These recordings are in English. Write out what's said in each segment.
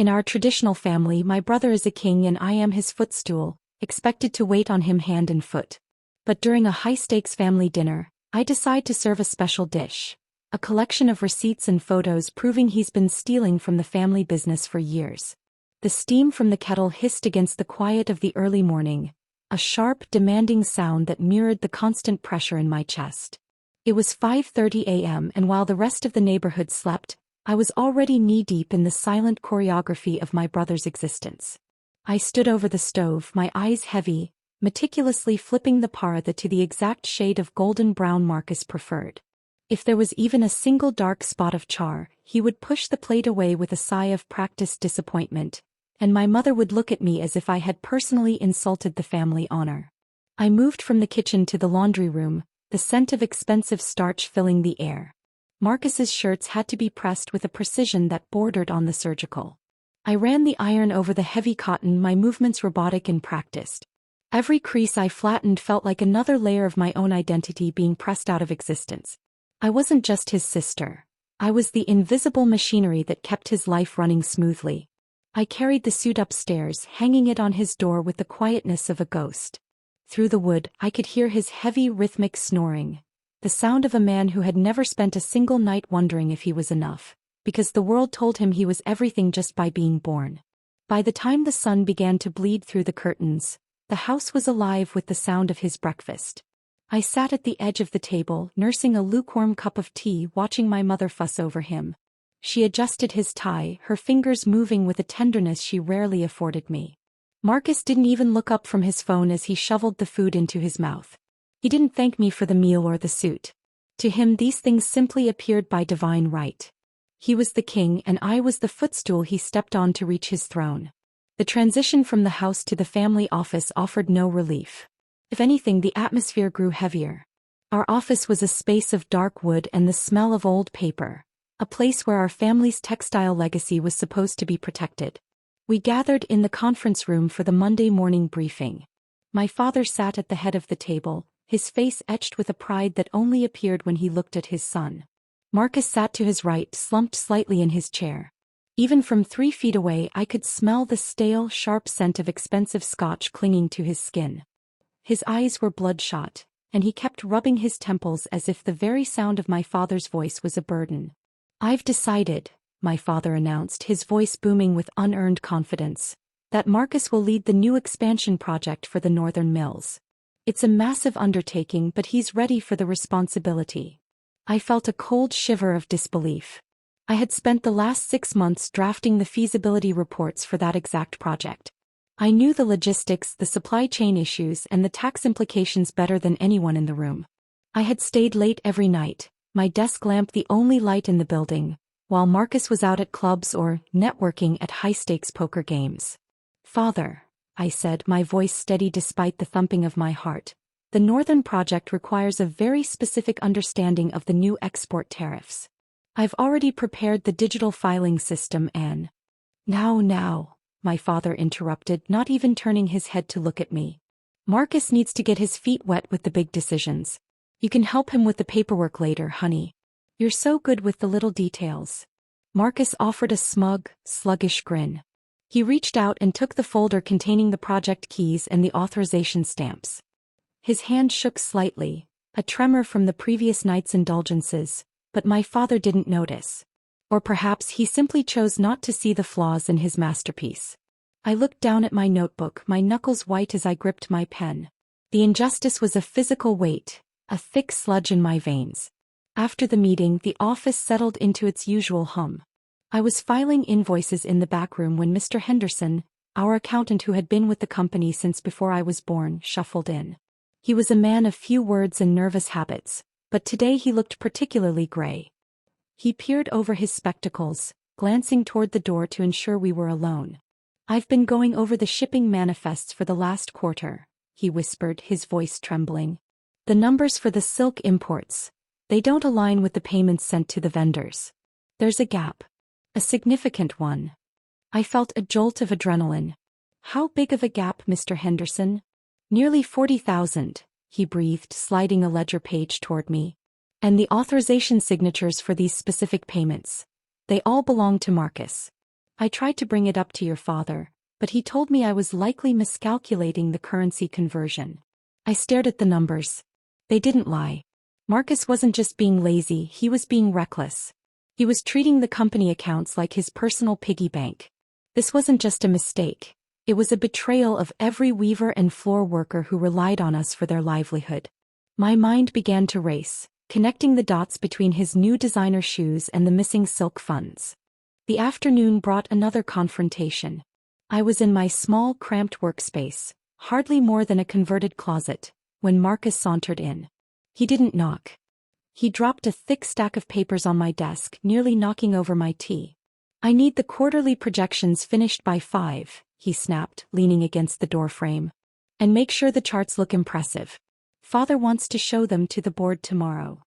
In our traditional family, my brother is a king and I am his footstool, expected to wait on him hand and foot. But during a high-stakes family dinner, I decide to serve a special dish. A collection of receipts and photos proving he's been stealing from the family business for years. The steam from the kettle hissed against the quiet of the early morning, a sharp, demanding sound that mirrored the constant pressure in my chest. It was 5:30 a.m. and while the rest of the neighborhood slept, I was already knee-deep in the silent choreography of my brother's existence. I stood over the stove, my eyes heavy, meticulously flipping the paratha to the exact shade of golden brown Marcus preferred. If there was even a single dark spot of char, he would push the plate away with a sigh of practiced disappointment, and my mother would look at me as if I had personally insulted the family honor. I moved from the kitchen to the laundry room, the scent of expensive starch filling the air. Marcus's shirts had to be pressed with a precision that bordered on the surgical. I ran the iron over the heavy cotton, my movements robotic and practiced. Every crease I flattened felt like another layer of my own identity being pressed out of existence. I wasn't just his sister. I was the invisible machinery that kept his life running smoothly. I carried the suit upstairs, hanging it on his door with the quietness of a ghost. Through the wood, I could hear his heavy rhythmic snoring, the sound of a man who had never spent a single night wondering if he was enough, because the world told him he was everything just by being born. By the time the sun began to bleed through the curtains, the house was alive with the sound of his breakfast. I sat at the edge of the table, nursing a lukewarm cup of tea, watching my mother fuss over him. She adjusted his tie, her fingers moving with a tenderness she rarely afforded me. Marcus didn't even look up from his phone as he shoveled the food into his mouth. He didn't thank me for the meal or the suit. To him these things simply appeared by divine right. He was the king and I was the footstool he stepped on to reach his throne. The transition from the house to the family office offered no relief. If anything, the atmosphere grew heavier. Our office was a space of dark wood and the smell of old paper, a place where our family's textile legacy was supposed to be protected. We gathered in the conference room for the Monday morning briefing. My father sat at the head of the table, his face etched with a pride that only appeared when he looked at his son. Marcus sat to his right, slumped slightly in his chair. Even from 3 feet away I could smell the stale, sharp scent of expensive scotch clinging to his skin. His eyes were bloodshot, and he kept rubbing his temples as if the very sound of my father's voice was a burden. "I've decided," my father announced, his voice booming with unearned confidence, "that Marcus will lead the new expansion project for the Northern Mills. It's a massive undertaking, but he's ready for the responsibility." I felt a cold shiver of disbelief. I had spent the last 6 months drafting the feasibility reports for that exact project. I knew the logistics, the supply chain issues, and the tax implications better than anyone in the room. I had stayed late every night, my desk lamp the only light in the building, while Marcus was out at clubs or networking at high-stakes poker games. "Father," I said, my voice steady despite the thumping of my heart, "the Northern Project requires a very specific understanding of the new export tariffs. I've already prepared the digital filing system and—" Now, my father interrupted, not even turning his head to look at me. "Marcus needs to get his feet wet with the big decisions. You can help him with the paperwork later, honey. You're so good with the little details." Marcus offered a smug, sluggish grin. He reached out and took the folder containing the project keys and the authorization stamps. His hand shook slightly, a tremor from the previous night's indulgences, but my father didn't notice. Or perhaps he simply chose not to see the flaws in his masterpiece. I looked down at my notebook, my knuckles white as I gripped my pen. The injustice was a physical weight, a thick sludge in my veins. After the meeting, the office settled into its usual hum. I was filing invoices in the back room when Mr. Henderson, our accountant who had been with the company since before I was born, shuffled in. He was a man of few words and nervous habits, but today he looked particularly gray. He peered over his spectacles, glancing toward the door to ensure we were alone. "I've been going over the shipping manifests for the last quarter," he whispered, his voice trembling. "The numbers for the silk imports, they don't align with the payments sent to the vendors. There's a gap. A significant one." I felt a jolt of adrenaline. "How big of a gap, Mr. Henderson?" "Nearly 40,000, he breathed, sliding a ledger page toward me. "And the authorization signatures for these specific payments. They all belong to Marcus." I tried to bring it up to your father, but he told me I was likely miscalculating the currency conversion. I stared at the numbers. They didn't lie. Marcus wasn't just being lazy, he was being reckless. He was treating the company accounts like his personal piggy bank. This wasn't just a mistake. It was a betrayal of every weaver and floor worker who relied on us for their livelihood. My mind began to race, connecting the dots between his new designer shoes and the missing silk funds. The afternoon brought another confrontation. I was in my small, cramped workspace, hardly more than a converted closet, when Marcus sauntered in. He didn't knock. He dropped a thick stack of papers on my desk, nearly knocking over my tea. "I need the quarterly projections finished by 5, he snapped, leaning against the doorframe. "And make sure the charts look impressive. Father wants to show them to the board tomorrow."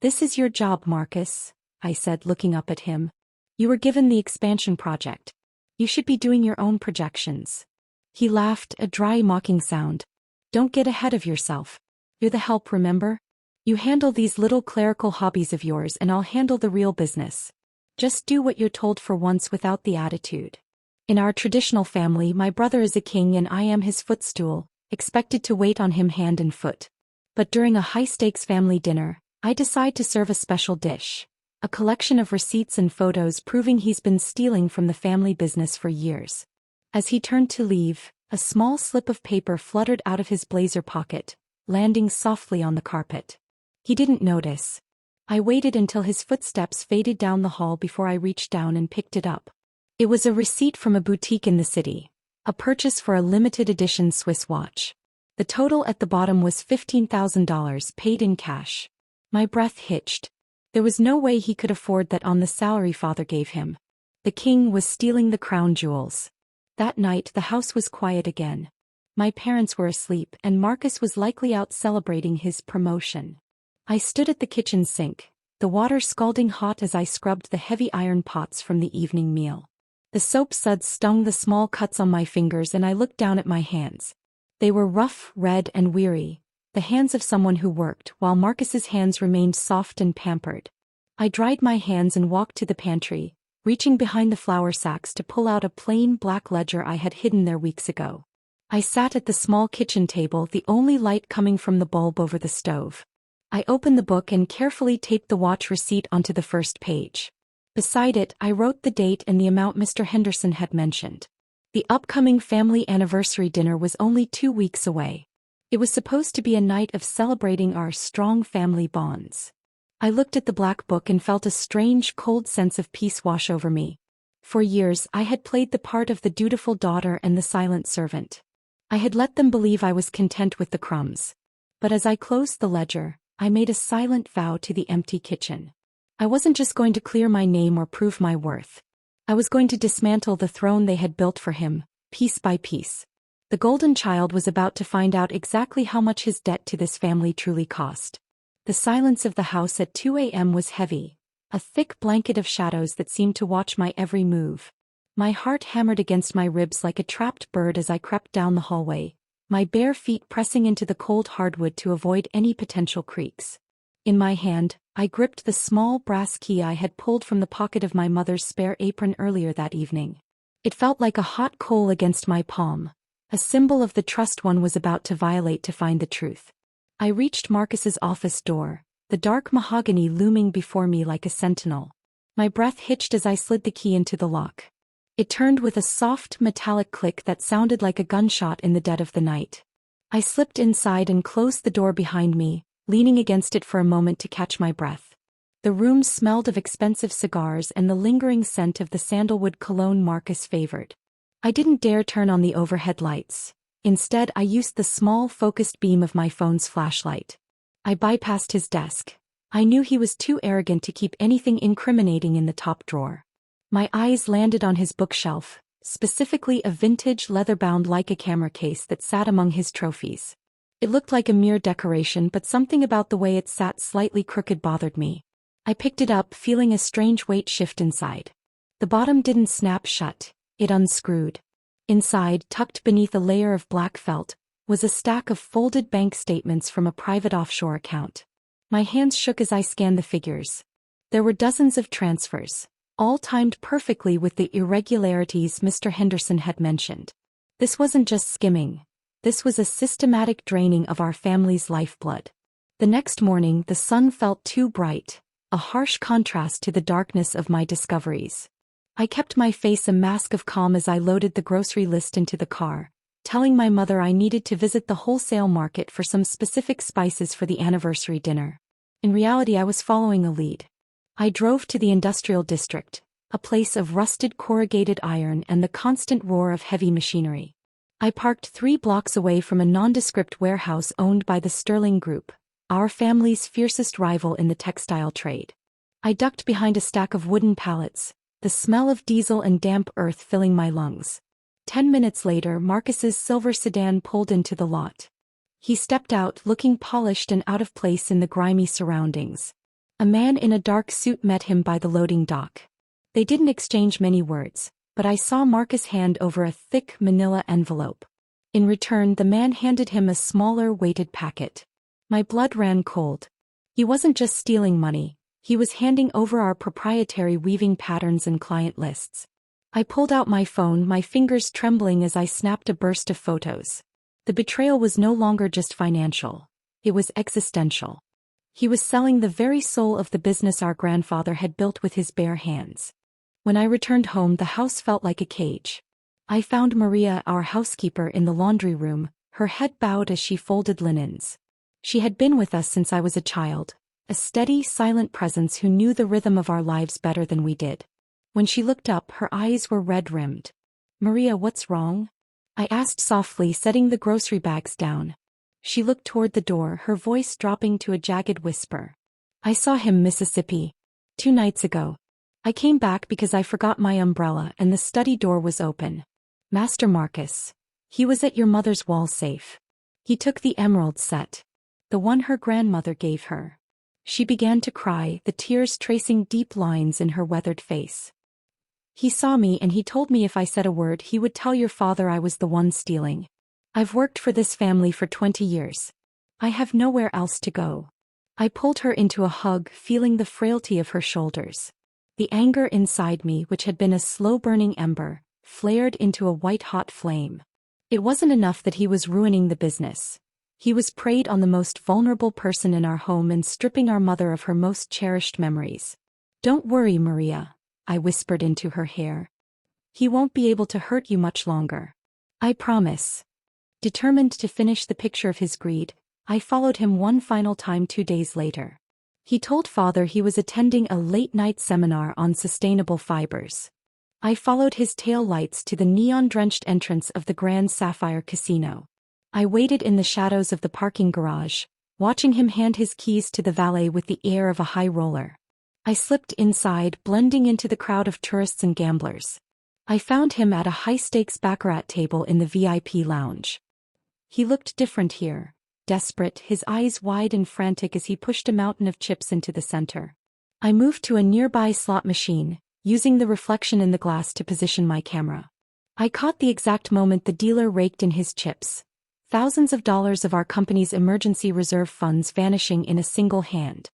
"This is your job, Marcus," I said, looking up at him. "You were given the expansion project. You should be doing your own projections." He laughed, a dry, mocking sound. "Don't get ahead of yourself. You're the help, remember? You handle these little clerical hobbies of yours and I'll handle the real business. Just do what you're told for once without the attitude." In our traditional family, my brother is a king and I am his footstool, expected to wait on him hand and foot. But during a high-stakes family dinner, I decide to serve a special dish. A collection of receipts and photos proving he's been stealing from the family business for years. As he turned to leave, a small slip of paper fluttered out of his blazer pocket, landing softly on the carpet. He didn't notice. I waited until his footsteps faded down the hall before I reached down and picked it up. It was a receipt from a boutique in the city, a purchase for a limited edition Swiss watch. The total at the bottom was $15,000 paid in cash. My breath hitched. There was no way he could afford that on the salary father gave him. The king was stealing the crown jewels. That night the house was quiet again. My parents were asleep and Marcus was likely out celebrating his promotion. I stood at the kitchen sink, the water scalding hot as I scrubbed the heavy iron pots from the evening meal. The soap suds stung the small cuts on my fingers and I looked down at my hands. They were rough, red and weary, the hands of someone who worked, while Marcus's hands remained soft and pampered. I dried my hands and walked to the pantry, reaching behind the flour sacks to pull out a plain black ledger I had hidden there weeks ago. I sat at the small kitchen table, the only light coming from the bulb over the stove. I opened the book and carefully taped the watch receipt onto the first page. Beside it, I wrote the date and the amount Mr. Henderson had mentioned. The upcoming family anniversary dinner was only 2 weeks away. It was supposed to be a night of celebrating our strong family bonds. I looked at the black book and felt a strange, cold sense of peace wash over me. For years, I had played the part of the dutiful daughter and the silent servant. I had let them believe I was content with the crumbs. But as I closed the ledger, I made a silent vow to the empty kitchen. I wasn't just going to clear my name or prove my worth. I was going to dismantle the throne they had built for him, piece by piece. The golden child was about to find out exactly how much his debt to this family truly cost. The silence of the house at 2 a.m. was heavy, a thick blanket of shadows that seemed to watch my every move. My heart hammered against my ribs like a trapped bird as I crept down the hallway, my bare feet pressing into the cold hardwood to avoid any potential creaks. In my hand, I gripped the small brass key I had pulled from the pocket of my mother's spare apron earlier that evening. It felt like a hot coal against my palm, a symbol of the trust one was about to violate to find the truth. I reached Marcus's office door, the dark mahogany looming before me like a sentinel. My breath hitched as I slid the key into the lock. It turned with a soft, metallic click that sounded like a gunshot in the dead of the night. I slipped inside and closed the door behind me, leaning against it for a moment to catch my breath. The room smelled of expensive cigars and the lingering scent of the sandalwood cologne Marcus favored. I didn't dare turn on the overhead lights. Instead, I used the small, focused beam of my phone's flashlight. I bypassed his desk. I knew he was too arrogant to keep anything incriminating in the top drawer. My eyes landed on his bookshelf, specifically a vintage leather-bound Leica camera case that sat among his trophies. It looked like a mere decoration, but something about the way it sat slightly crooked bothered me. I picked it up, feeling a strange weight shift inside. The bottom didn't snap shut, it unscrewed. Inside, tucked beneath a layer of black felt, was a stack of folded bank statements from a private offshore account. My hands shook as I scanned the figures. There were dozens of transfers, all timed perfectly with the irregularities Mr. Henderson had mentioned. This wasn't just skimming. This was a systematic draining of our family's lifeblood. The next morning the sun felt too bright, a harsh contrast to the darkness of my discoveries. I kept my face a mask of calm as I loaded the grocery list into the car, telling my mother I needed to visit the wholesale market for some specific spices for the anniversary dinner. In reality, I was following a lead. I drove to the industrial district, a place of rusted corrugated iron and the constant roar of heavy machinery. I parked 3 blocks away from a nondescript warehouse owned by the Sterling Group, our family's fiercest rival in the textile trade. I ducked behind a stack of wooden pallets, the smell of diesel and damp earth filling my lungs. 10 minutes later, Marcus's silver sedan pulled into the lot. He stepped out looking polished and out of place in the grimy surroundings. A man in a dark suit met him by the loading dock. They didn't exchange many words, but I saw Marcus hand over a thick manila envelope. In return, the man handed him a smaller weighted packet. My blood ran cold. He wasn't just stealing money, he was handing over our proprietary weaving patterns and client lists. I pulled out my phone, my fingers trembling as I snapped a burst of photos. The betrayal was no longer just financial. It was existential. He was selling the very soul of the business our grandfather had built with his bare hands. When I returned home, the house felt like a cage. I found Maria, our housekeeper, in the laundry room, her head bowed as she folded linens. She had been with us since I was a child, a steady, silent presence who knew the rhythm of our lives better than we did. When she looked up, her eyes were red-rimmed. "Maria, what's wrong?" I asked softly, setting the grocery bags down. She looked toward the door, her voice dropping to a jagged whisper. "I saw him, Mississippi. 2 nights ago. I came back because I forgot my umbrella and the study door was open. Master Marcus. He was at your mother's wall safe. He took the emerald set. The one her grandmother gave her." She began to cry, the tears tracing deep lines in her weathered face. "He saw me and he told me if I said a word he would tell your father I was the one stealing. I've worked for this family for 20 years. I have nowhere else to go." I pulled her into a hug, feeling the frailty of her shoulders. The anger inside me, which had been a slow-burning ember, flared into a white-hot flame. It wasn't enough that he was ruining the business. He was preyed on the most vulnerable person in our home and stripping our mother of her most cherished memories. "Don't worry, Maria," I whispered into her hair. "He won't be able to hurt you much longer. I promise." Determined to finish the picture of his greed, I followed him one final time 2 days later. He told father he was attending a late-night seminar on sustainable fibers. I followed his tail lights to the neon-drenched entrance of the Grand Sapphire Casino. I waited in the shadows of the parking garage, watching him hand his keys to the valet with the air of a high roller. I slipped inside, blending into the crowd of tourists and gamblers. I found him at a high-stakes baccarat table in the VIP lounge. He looked different here, desperate, his eyes wide and frantic as he pushed a mountain of chips into the center. I moved to a nearby slot machine, using the reflection in the glass to position my camera. I caught the exact moment the dealer raked in his chips. Thousands of dollars of our company's emergency reserve funds vanishing in a single hand.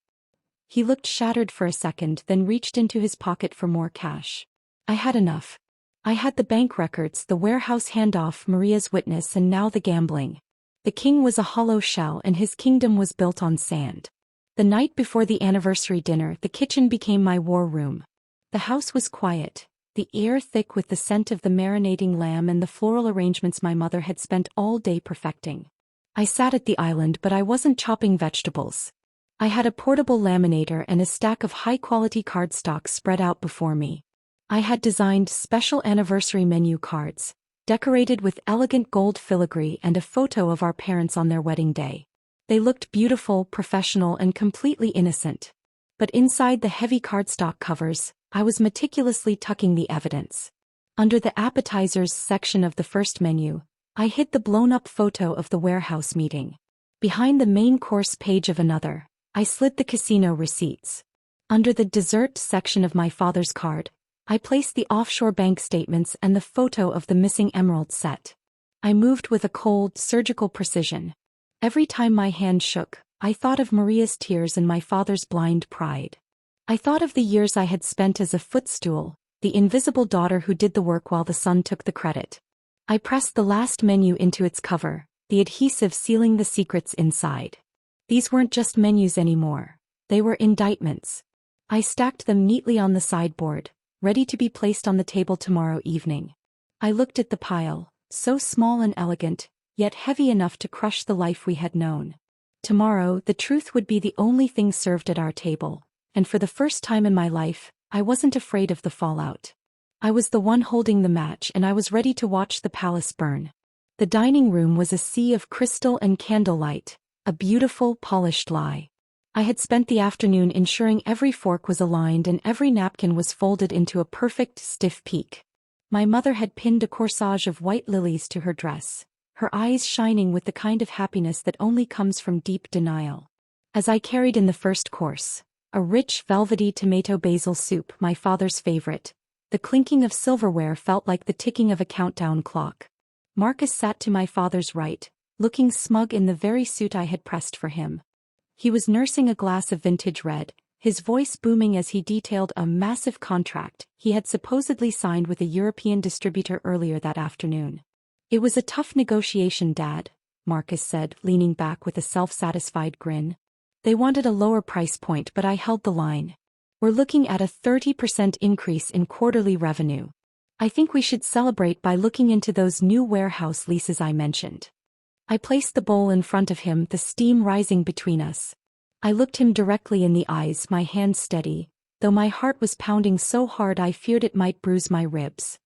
He looked shattered for a second, then reached into his pocket for more cash. I had enough. I had the bank records, the warehouse handoff, Maria's witness, and now the gambling. The king was a hollow shell and his kingdom was built on sand. The night before the anniversary dinner, the kitchen became my war room. The house was quiet, the air thick with the scent of the marinating lamb and the floral arrangements my mother had spent all day perfecting. I sat at the island, but I wasn't chopping vegetables. I had a portable laminator and a stack of high-quality cardstock spread out before me. I had designed special anniversary menu cards, decorated with elegant gold filigree and a photo of our parents on their wedding day. They looked beautiful, professional, and completely innocent. But inside the heavy cardstock covers, I was meticulously tucking the evidence. Under the appetizers section of the first menu, I hid the blown-up photo of the warehouse meeting. Behind the main course page of another, I slid the casino receipts. Under the dessert section of my father's card, I placed the offshore bank statements and the photo of the missing emerald set. I moved with a cold, surgical precision. Every time my hand shook, I thought of Maria's tears and my father's blind pride. I thought of the years I had spent as a footstool, the invisible daughter who did the work while the son took the credit. I pressed the last menu into its cover, the adhesive sealing the secrets inside. These weren't just menus anymore. They were indictments. I stacked them neatly on the sideboard, ready to be placed on the table tomorrow evening. I looked at the pile, so small and elegant, yet heavy enough to crush the life we had known. Tomorrow, the truth would be the only thing served at our table, and for the first time in my life, I wasn't afraid of the fallout. I was the one holding the match and I was ready to watch the palace burn. The dining room was a sea of crystal and candlelight, a beautiful, polished lie. I had spent the afternoon ensuring every fork was aligned and every napkin was folded into a perfect, stiff peak. My mother had pinned a corsage of white lilies to her dress, her eyes shining with the kind of happiness that only comes from deep denial. As I carried in the first course, a rich, velvety tomato basil soup, my father's favorite, the clinking of silverware felt like the ticking of a countdown clock. Marcus sat to my father's right, looking smug in the very suit I had pressed for him. He was nursing a glass of vintage red, his voice booming as he detailed a massive contract he had supposedly signed with a European distributor earlier that afternoon. "It was a tough negotiation, Dad," Marcus said, leaning back with a self-satisfied grin. "They wanted a lower price point, but I held the line. We're looking at a 30% increase in quarterly revenue. I think we should celebrate by looking into those new warehouse leases I mentioned." I placed the bowl in front of him, the steam rising between us. I looked him directly in the eyes, my hand steady, though my heart was pounding so hard I feared it might bruise my ribs.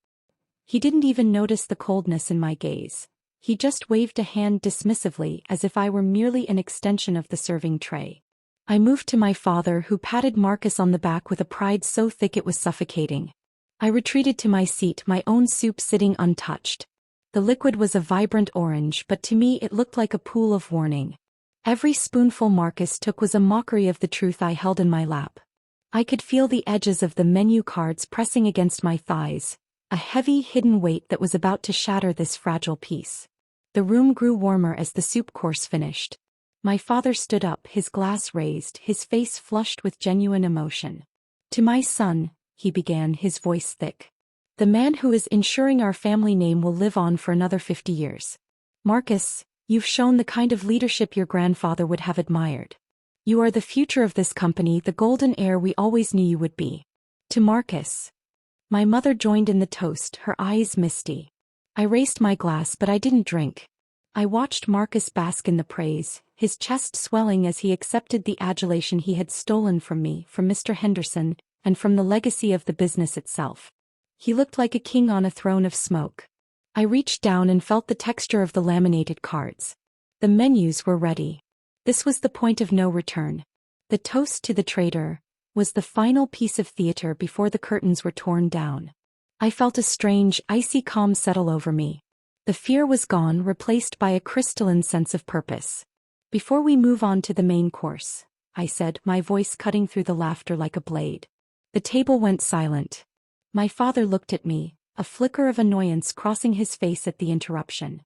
He didn't even notice the coldness in my gaze. He just waved a hand dismissively as if I were merely an extension of the serving tray. I moved to my father, who patted Marcus on the back with a pride so thick it was suffocating. I retreated to my seat, my own soup sitting untouched. The liquid was a vibrant orange, but to me it looked like a pool of warning. Every spoonful Marcus took was a mockery of the truth I held in my lap. I could feel the edges of the menu cards pressing against my thighs, a heavy hidden weight that was about to shatter this fragile piece. The room grew warmer as the soup course finished. My father stood up, his glass raised, his face flushed with genuine emotion. "To my son," he began, his voice thick. "The man who is ensuring our family name will live on for another 50 years. Marcus, you've shown the kind of leadership your grandfather would have admired. You are the future of this company, the golden heir we always knew you would be." To Marcus. My mother joined in the toast, her eyes misty. I raised my glass, but I didn't drink. I watched Marcus bask in the praise, his chest swelling as he accepted the adulation he had stolen from me, from Mr. Henderson, and from the legacy of the business itself. He looked like a king on a throne of smoke. I reached down and felt the texture of the laminated cards. The menus were ready. This was the point of no return. The toast to the traitor was the final piece of theater before the curtains were torn down. I felt a strange, icy calm settle over me. The fear was gone, replaced by a crystalline sense of purpose. "Before we move on to the main course," I said, my voice cutting through the laughter like a blade. The table went silent. My father looked at me, a flicker of annoyance crossing his face at the interruption.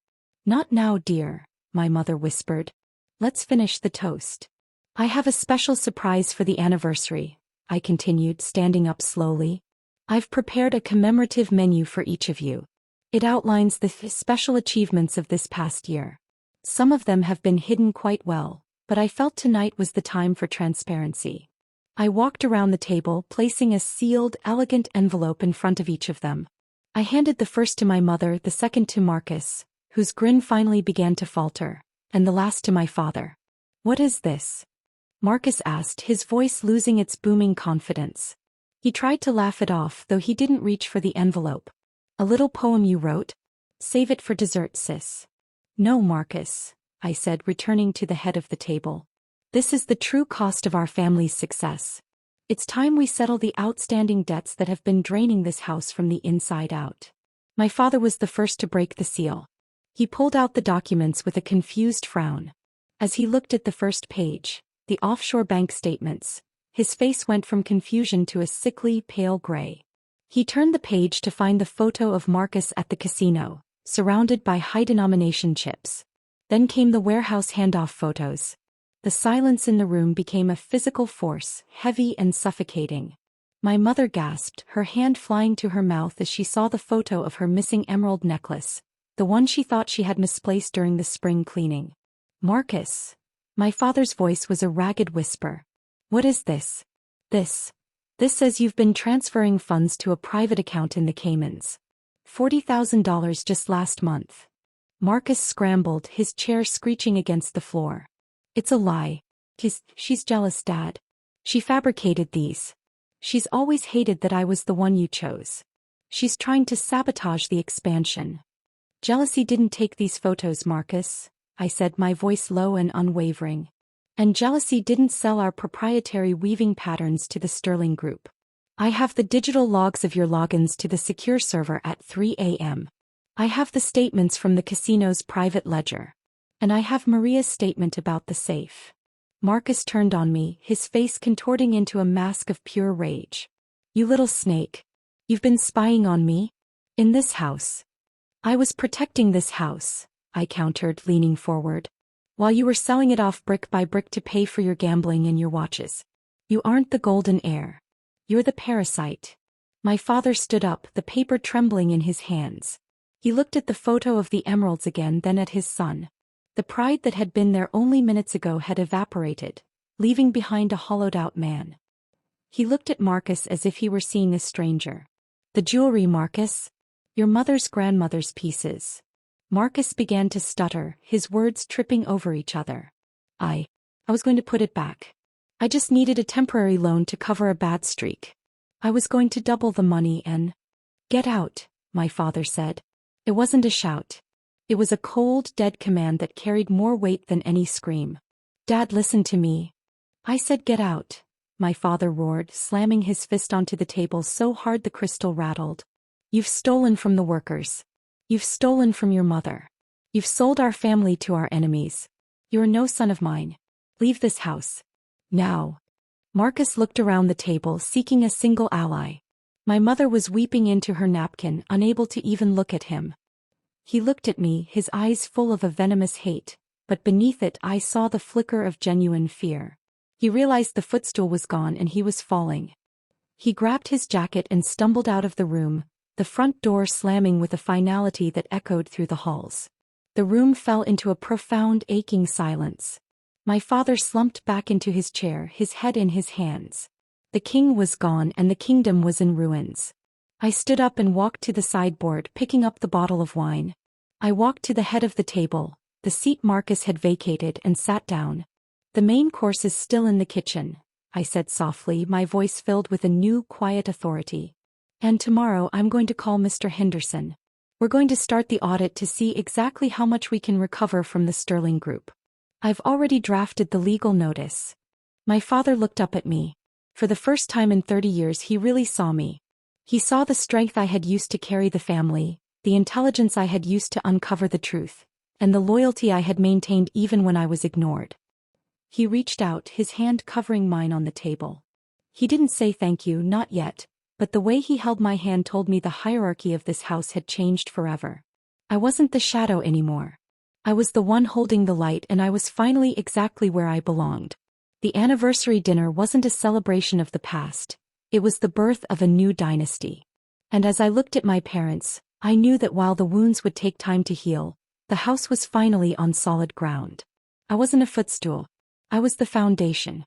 "Not now, dear," my mother whispered. "Let's finish the toast. I have a special surprise for the anniversary," I continued, standing up slowly. "I've prepared a commemorative menu for each of you. It outlines the special achievements of this past year. Some of them have been hidden quite well, but I felt tonight was the time for transparency." I walked around the table, placing a sealed, elegant envelope in front of each of them. I handed the first to my mother, the second to Marcus, whose grin finally began to falter, and the last to my father. "What is this?" Marcus asked, his voice losing its booming confidence. He tried to laugh it off, though he didn't reach for the envelope. "A little poem you wrote? Save it for dessert, sis." "No, Marcus," I said, returning to the head of the table. "This is the true cost of our family's success. It's time we settle the outstanding debts that have been draining this house from the inside out." My father was the first to break the seal. He pulled out the documents with a confused frown. As he looked at the first page, the offshore bank statements, his face went from confusion to a sickly, pale gray. He turned the page to find the photo of Marcus at the casino, surrounded by high-denomination chips. Then came the warehouse handoff photos. The silence in the room became a physical force, heavy and suffocating. My mother gasped, her hand flying to her mouth as she saw the photo of her missing emerald necklace, the one she thought she had misplaced during the spring cleaning. Marcus. My father's voice was a ragged whisper. What is this? This says you've been transferring funds to a private account in the Caymans. $40,000 just last month. Marcus scrambled, his chair screeching against the floor. It's a lie. She's jealous, Dad. She fabricated these. She's always hated that I was the one you chose. She's trying to sabotage the expansion. Jealousy didn't take these photos, Marcus, I said, my voice low and unwavering. And jealousy didn't sell our proprietary weaving patterns to the Sterling Group. I have the digital logs of your logins to the secure server at 3 a.m. I have the statements from the casino's private ledger. And I have Maria's statement about the safe. Marcus turned on me, his face contorting into a mask of pure rage. You little snake. You've been spying on me? In this house. I was protecting this house, I countered, leaning forward. While you were selling it off brick by brick to pay for your gambling and your watches. You aren't the golden heir. You're the parasite. My father stood up, the paper trembling in his hands. He looked at the photo of the emeralds again, then at his son. The pride that had been there only minutes ago had evaporated, leaving behind a hollowed-out man. He looked at Marcus as if he were seeing a stranger. The jewelry, Marcus. Your mother's grandmother's pieces. Marcus began to stutter, his words tripping over each other. I was going to put it back. I just needed a temporary loan to cover a bad streak. I was going to double the money and... Get out, my father said. It wasn't a shout. It was a cold, dead command that carried more weight than any scream. Dad, listen to me. I said get out, my father roared, slamming his fist onto the table so hard the crystal rattled. You've stolen from the workers. You've stolen from your mother. You've sold our family to our enemies. You're no son of mine. Leave this house. Now. Marcus looked around the table, seeking a single ally. My mother was weeping into her napkin, unable to even look at him. He looked at me, his eyes full of a venomous hate, but beneath it I saw the flicker of genuine fear. He realized the footstool was gone and he was falling. He grabbed his jacket and stumbled out of the room, the front door slamming with a finality that echoed through the halls. The room fell into a profound, aching silence. My father slumped back into his chair, his head in his hands. The king was gone and the kingdom was in ruins. I stood up and walked to the sideboard, picking up the bottle of wine. I walked to the head of the table, the seat Marcus had vacated, and sat down. The main course is still in the kitchen, I said softly, my voice filled with a new, quiet authority. And tomorrow I'm going to call Mr. Henderson. We're going to start the audit to see exactly how much we can recover from the Sterling Group. I've already drafted the legal notice. My father looked up at me. For the first time in 30 years he really saw me. He saw the strength I had used to carry the family, the intelligence I had used to uncover the truth, and the loyalty I had maintained even when I was ignored. He reached out, his hand covering mine on the table. He didn't say thank you, not yet, but the way he held my hand told me the hierarchy of this house had changed forever. I wasn't the shadow anymore. I was the one holding the light, and I was finally exactly where I belonged. The anniversary dinner wasn't a celebration of the past. It was the birth of a new dynasty. And as I looked at my parents, I knew that while the wounds would take time to heal, the house was finally on solid ground. I wasn't a footstool. I was the foundation.